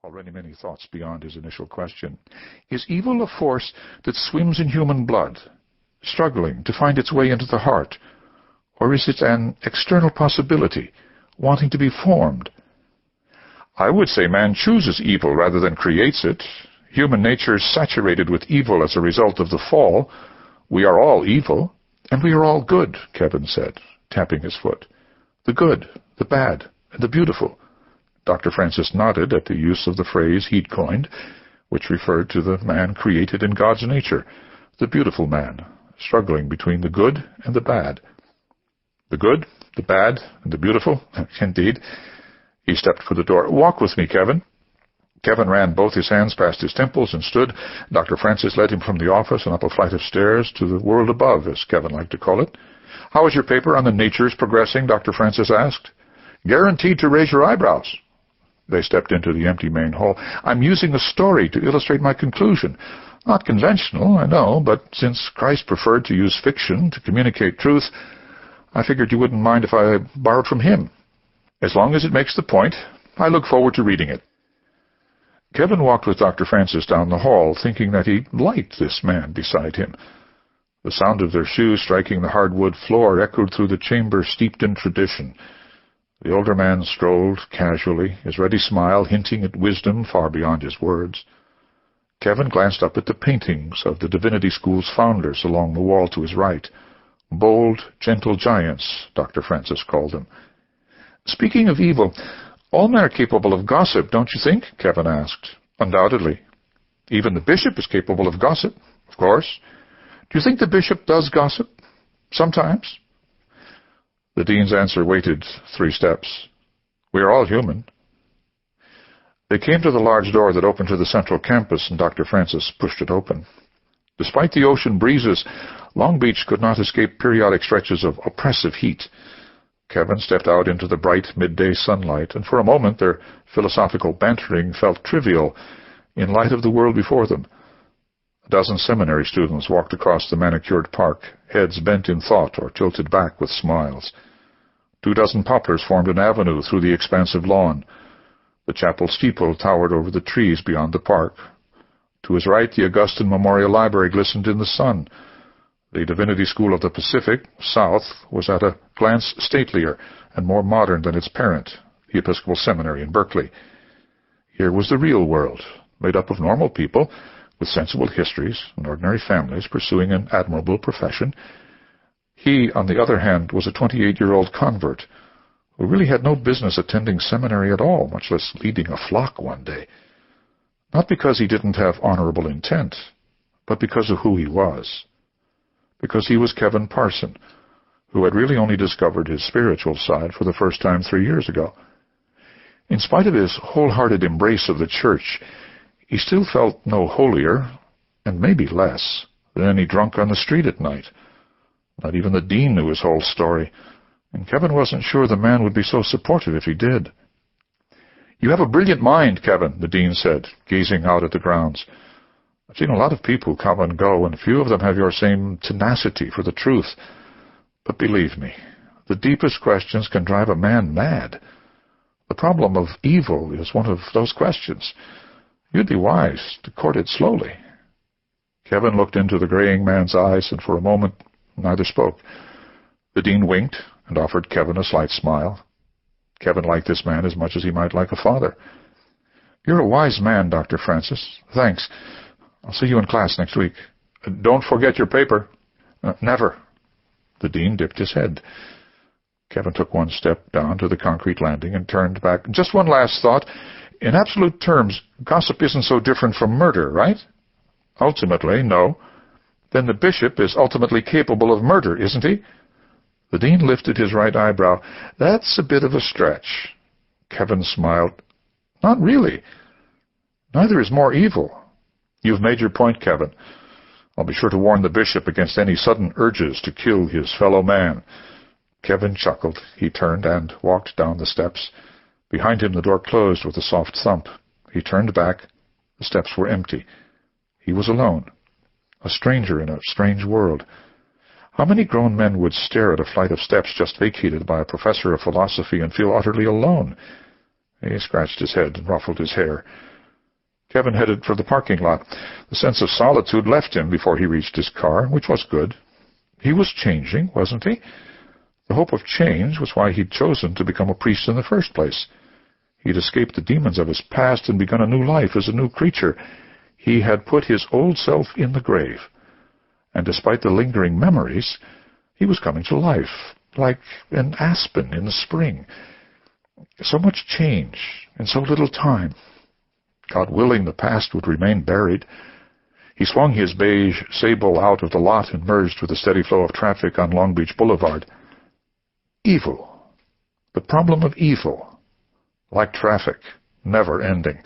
already many thoughts beyond his initial question. Is evil a force that swims in human blood, struggling to find its way into the heart? Or is it an external possibility, wanting to be formed? I would say man chooses evil rather than creates it. Human nature is saturated with evil as a result of the fall. We are all evil, and we are all good, Kevin said, tapping his foot. The good, the bad, and the beautiful. Dr. Francis nodded at the use of the phrase he'd coined, which referred to the man created in God's nature, the beautiful man, struggling between the good and the bad. The good, the bad, and the beautiful? Indeed. He stepped for the door. Walk with me, Kevin. Kevin ran both his hands past his temples and stood. Dr. Francis led him from the office and up a flight of stairs to the world above, as Kevin liked to call it. How is your paper on the natures progressing? Dr. Francis asked. Guaranteed to raise your eyebrows. They stepped into the empty main hall. I'm using a story to illustrate my conclusion. Not conventional, I know, but since Christ preferred to use fiction to communicate truth, I figured you wouldn't mind if I borrowed from him. As long as it makes the point, I look forward to reading it. Kevin walked with Dr. Francis down the hall, thinking that he liked this man beside him. The sound of their shoes striking the hardwood floor echoed through the chamber steeped in tradition. The older man strolled casually, his ready smile hinting at wisdom far beyond his words. Kevin glanced up at the paintings of the Divinity School's founders along the wall to his right. Bold, gentle giants, Dr. Francis called them. Speaking of evil, all men are capable of gossip, don't you think? Kevin asked. Undoubtedly. Even the bishop is capable of gossip, of course. Do you think the bishop does gossip? Sometimes. The dean's answer waited 3 steps. We are all human. They came to the large door that opened to the central campus, and Dr. Francis pushed it open. Despite the ocean breezes, Long Beach could not escape periodic stretches of oppressive heat. Kevin stepped out into the bright midday sunlight, and for a moment their philosophical bantering felt trivial in light of the world before them. A dozen seminary students walked across the manicured park, heads bent in thought or tilted back with smiles. 24 poplars formed an avenue through the expansive lawn. The chapel steeple towered over the trees beyond the park. To his right, the Augustine Memorial Library glistened in the sun. The Divinity School of the Pacific, south, was at a glance statelier and more modern than its parent, the Episcopal Seminary in Berkeley. Here was the real world, made up of normal people with sensible histories and ordinary families pursuing an admirable profession. He, on the other hand, was a 28-year-old convert who really had no business attending seminary at all, much less leading a flock one day. Not because he didn't have honorable intent, but because of who he was. Because he was Kevin Parson, who had really only discovered his spiritual side for the first time 3 years ago. In spite of his wholehearted embrace of the church, he still felt no holier, and maybe less, than any drunk on the street at night. Not even the dean knew his whole story, and Kevin wasn't sure the man would be so supportive if he did. You have a brilliant mind, Kevin, the dean said, gazing out at the grounds. I've seen a lot of people come and go, and few of them have your same tenacity for the truth. But believe me, the deepest questions can drive a man mad. The problem of evil is one of those questions. You'd be wise to court it slowly. Kevin looked into the graying man's eyes, and for a moment neither spoke. The dean winked and offered Kevin a slight smile. Kevin liked this man as much as he might like a father. You're a wise man, Dr. Francis. Thanks. I'll see you in class next week. Don't forget your paper. Never. The dean dipped his head. Kevin took one step down to the concrete landing and turned back. Just one last thought. In absolute terms, gossip isn't so different from murder, right? Ultimately, no. Then the bishop is ultimately capable of murder, isn't he? The dean lifted his right eyebrow. That's a bit of a stretch. Kevin smiled. Not really. Neither is more evil. You've made your point, Kevin. I'll be sure to warn the bishop against any sudden urges to kill his fellow man. Kevin chuckled. He turned and walked down the steps. Behind him the door closed with a soft thump. He turned back. The steps were empty. He was alone, a stranger in a strange world. How many grown men would stare at a flight of steps just vacated by a professor of philosophy and feel utterly alone? He scratched his head and ruffled his hair. Kevin headed for the parking lot. The sense of solitude left him before he reached his car, which was good. He was changing, wasn't he? The hope of change was why he'd chosen to become a priest in the first place. He'd escaped the demons of his past and begun a new life as a new creature. He had put his old self in the grave. And despite the lingering memories, he was coming to life, like an aspen in the spring. So much change in so little time. God willing, the past would remain buried. He swung his beige Sable out of the lot and merged with the steady flow of traffic on Long Beach Boulevard. Evil. The problem of evil. Like traffic, never ending.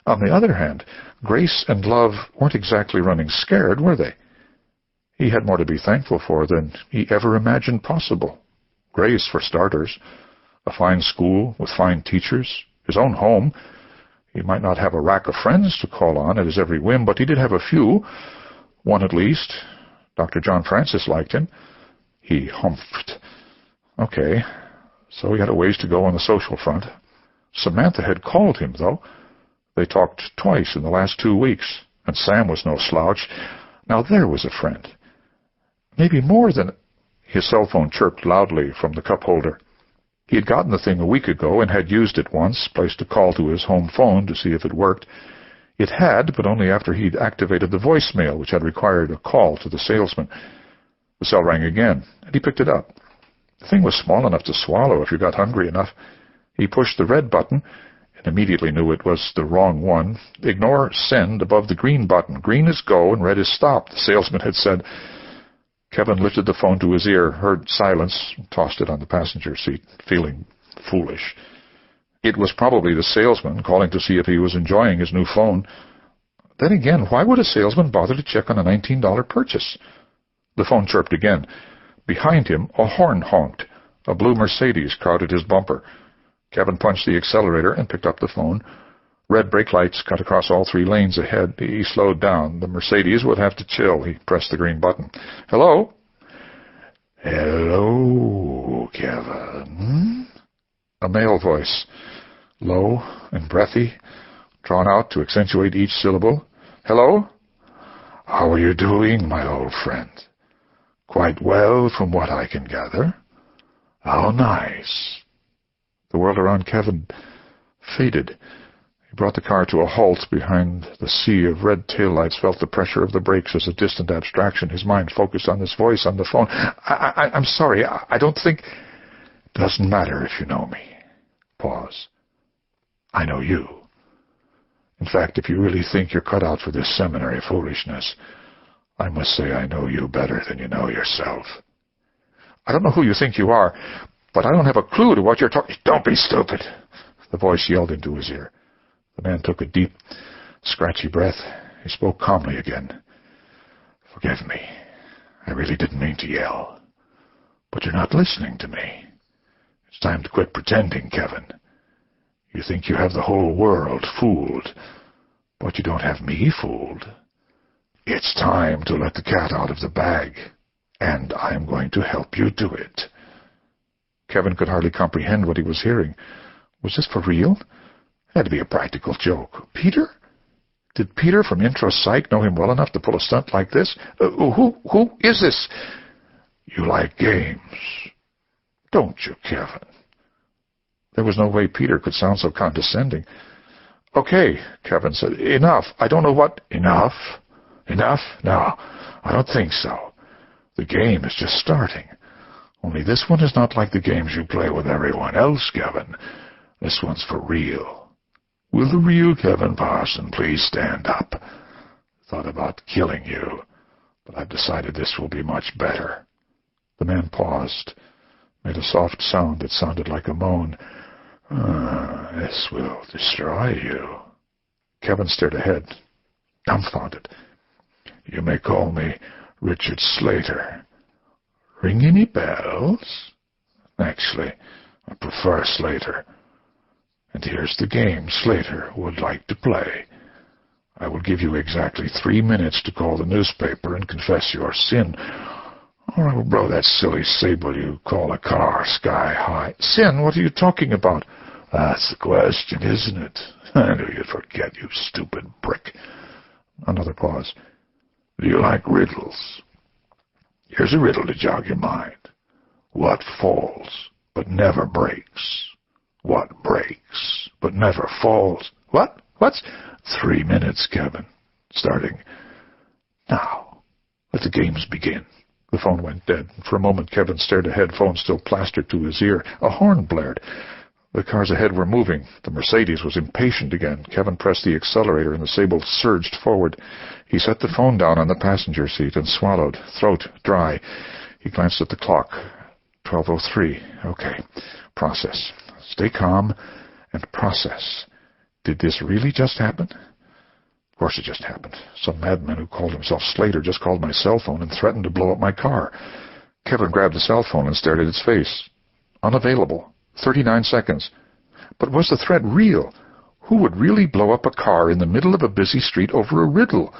On the other hand, grace and love weren't exactly running scared, were they? He had more to be thankful for than he ever imagined possible. Grace, for starters. A fine school with fine teachers. His own home. He might not have a rack of friends to call on at his every whim, but he did have a few. One at least. Dr. John Francis liked him. He humphed. Okay, so he had a ways to go on the social front. Samantha had called him, though. They talked twice in the last 2 weeks, and Sam was no slouch. Now there was a friend. Maybe more than... His cell phone chirped loudly from the cup holder. He had gotten the thing a week ago and had used it once, placed a call to his home phone to see if it worked. It had, but only after he'd activated the voicemail, which had required a call to the salesman. The cell rang again, and he picked it up. The thing was small enough to swallow if you got hungry enough. He pushed the red button and immediately knew it was the wrong one. Ignore send above the green button. Green is go and red is stop, the salesman had said. Kevin lifted the phone to his ear, heard silence, and tossed it on the passenger seat, feeling foolish. It was probably the salesman calling to see if he was enjoying his new phone. Then again, why would a salesman bother to check on a $19 purchase? The phone chirped again. Behind him, a horn honked. A blue Mercedes crowded his bumper. Kevin punched the accelerator and picked up the phone. Red brake lights cut across all 3 lanes ahead. He slowed down. The Mercedes would have to chill. He pressed the green button. Hello? Hello, Kevin. A male voice, low and breathy, drawn out to accentuate each syllable. Hello? How are you doing, my old friend? Quite well, from what I can gather. How nice. The world around Kevin faded. He brought the car to a halt behind the sea of red taillights, felt the pressure of the brakes as a distant abstraction. His mind focused on this voice on the phone. I'm sorry, I don't think... Doesn't matter if you know me. Pause. I know you. In fact, if you really think you're cut out for this seminary foolishness, I must say I know you better than you know yourself. I don't know who you think you are, but I don't have a clue to what you're talking... Don't be stupid! The voice yelled into his ear. The man took a deep, scratchy breath. He spoke calmly again. Forgive me. I really didn't mean to yell. But you're not listening to me. It's time to quit pretending, Kevin. You think you have the whole world fooled, but you don't have me fooled. It's time to let the cat out of the bag, and I'm going to help you do it. Kevin could hardly comprehend what he was hearing. Was this for real? It had to be a practical joke. Peter? Did Peter from Intro Psych know him well enough to pull a stunt like this? Who is this? You like games, don't you, Kevin? There was no way Peter could sound so condescending. Okay, Kevin said. Enough. I don't know what... Enough? Enough? No, I don't think so. The game is just starting. Only this one is not like the games you play with everyone else, Kevin. This one's for real. Will the real Kevin Parson please stand up? Thought about killing you, but I've decided this will be much better. The man paused, made a soft sound that sounded like a moan. This will destroy you. Kevin stared ahead, dumbfounded. You may call me Richard Slater. Ring any bells? Actually, I prefer Slater. And here's the game Slater would like to play. I will give you exactly 3 minutes to call the newspaper and confess your sin, or I will blow that silly Sable you call a car sky high. Sin? What are you talking about? That's the question, isn't it? I knew you'd forget, you stupid brick. Another pause. Do you like riddles? Here's a riddle to jog your mind. What falls but never breaks? What breaks but never falls? What? What's 3 minutes, Kevin. Starting now. Let the games begin. The phone went dead. For a moment Kevin stared ahead, phone still plastered to his ear. A horn blared. The cars ahead were moving. The Mercedes was impatient again. Kevin pressed the accelerator and the Sable surged forward. He set the phone down on the passenger seat and swallowed, throat dry. He glanced at the clock. 12:03. Okay. Process. Stay calm and process. Did this really just happen? Of course it just happened. Some madman who called himself Slater just called my cell phone and threatened to blow up my car. Kevin grabbed the cell phone and stared at its face. Unavailable. 39 seconds. But was the threat real? Who would really blow up a car in the middle of a busy street over a riddle?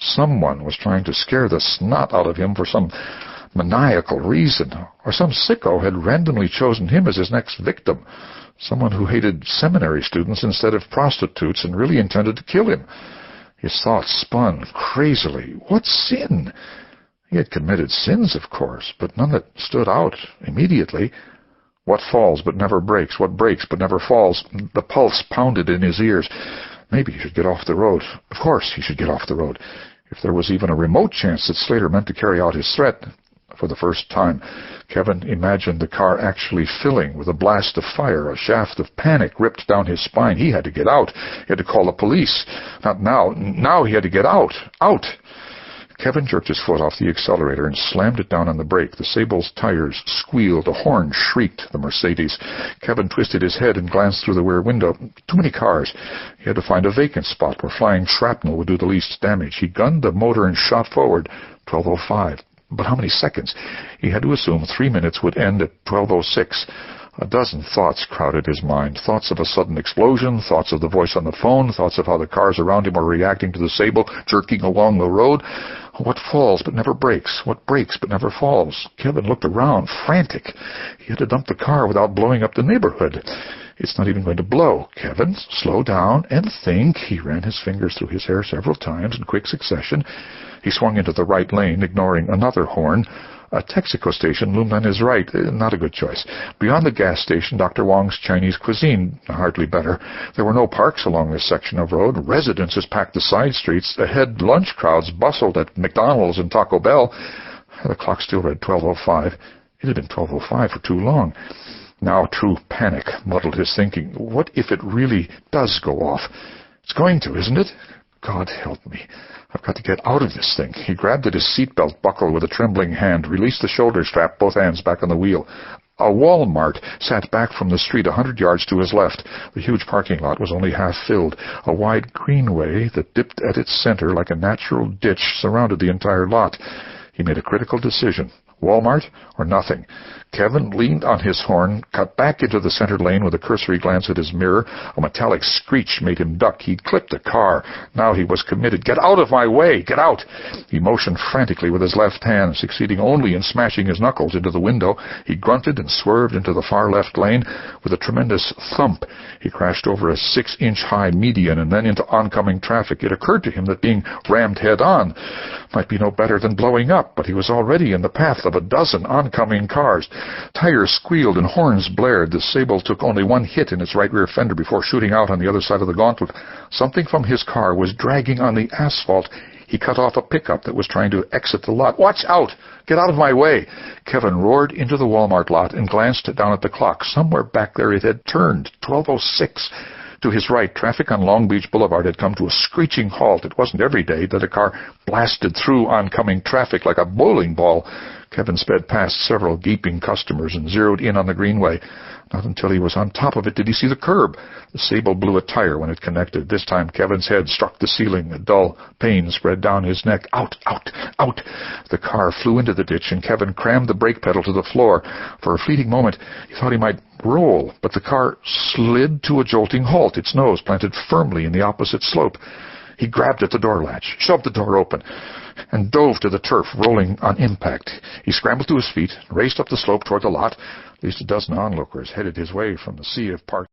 Someone was trying to scare the snot out of him for some maniacal reason, or some sicko had randomly chosen him as his next victim. Someone who hated seminary students instead of prostitutes and really intended to kill him. His thoughts spun crazily. What sin? He had committed sins, of course, but none that stood out immediately. What falls but never breaks? What breaks but never falls? The pulse pounded in his ears. Maybe he should get off the road. Of course he should get off the road. If there was even a remote chance that Slater meant to carry out his threat. For the first time, Kevin imagined the car actually filling with a blast of fire. A shaft of panic ripped down his spine. He had to get out. He had to call the police. Not now. Now he had to get out. Out! Kevin jerked his foot off the accelerator and slammed it down on the brake. The Sable's tires squealed. A horn shrieked. The Mercedes. Kevin twisted his head and glanced through the rear window. Too many cars. He had to find a vacant spot where flying shrapnel would do the least damage. He gunned the motor and shot forward. 12:05. But how many seconds? He had to assume 3 minutes would end at 12:06. A dozen thoughts crowded his mind. Thoughts of a sudden explosion, thoughts of the voice on the phone, thoughts of how the cars around him were reacting to the Sable jerking along the road. What falls but never breaks? What breaks but never falls? Kevin looked around, frantic. He had to dump the car without blowing up the neighborhood. It's not even going to blow. Kevin, slow down and think. He ran his fingers through his hair several times in quick succession. He swung into the right lane, ignoring another horn. A Texaco station loomed on his right. Not a good choice. Beyond the gas station, Dr. Wong's Chinese cuisine. Hardly better. There were no parks along this section of road. Residences packed the side streets. Ahead, lunch crowds bustled at McDonald's and Taco Bell. The clock still read 12:05. It had been 12:05 for too long. Now true panic muddled his thinking. What if it really does go off? It's going to, isn't it? God help me. I've got to get out of this thing. He grabbed at his seatbelt buckle with a trembling hand, released the shoulder strap, both hands back on the wheel. A Walmart sat back from the street 100 yards to his left. The huge parking lot was only half filled. A wide greenway that dipped at its center like a natural ditch surrounded the entire lot. He made a critical decision. Walmart or nothing. Kevin leaned on his horn, cut back into the center lane with a cursory glance at his mirror. A metallic screech made him duck. He'd clipped the car. Now he was committed. Get out of my way! Get out! He motioned frantically with his left hand, succeeding only in smashing his knuckles into the window. He grunted and swerved into the far left lane. With a tremendous thump, he crashed over a 6-inch-high median and then into oncoming traffic. It occurred to him that being rammed head-on might be no better than blowing up, but he was already in the path of a dozen oncoming cars. Tires squealed and horns blared. The Sable took only one hit in its right rear fender before shooting out on the other side of the gauntlet. Something from his car was dragging on the asphalt. He cut off a pickup that was trying to exit the lot. Watch out! Get out of my way! Kevin roared into the Walmart lot and glanced down at the clock. Somewhere back there it had turned. 12:06. To his right, traffic on Long Beach Boulevard had come to a screeching halt. It wasn't every day that a car blasted through oncoming traffic like a bowling ball. Kevin sped past several gaping customers and zeroed in on the greenway. Not until he was on top of it did he see the curb. The Sable blew a tire when it connected. This time Kevin's head struck the ceiling. A dull pain spread down his neck. Out, out, out! The car flew into the ditch, and Kevin crammed the brake pedal to the floor. For a fleeting moment he thought he might roll, but the car slid to a jolting halt, its nose planted firmly in the opposite slope. He grabbed at the door latch, shoved the door open, and dove to the turf, rolling on impact. He scrambled to his feet and raced up the slope toward the lot. At least a dozen onlookers headed his way from the sea of parked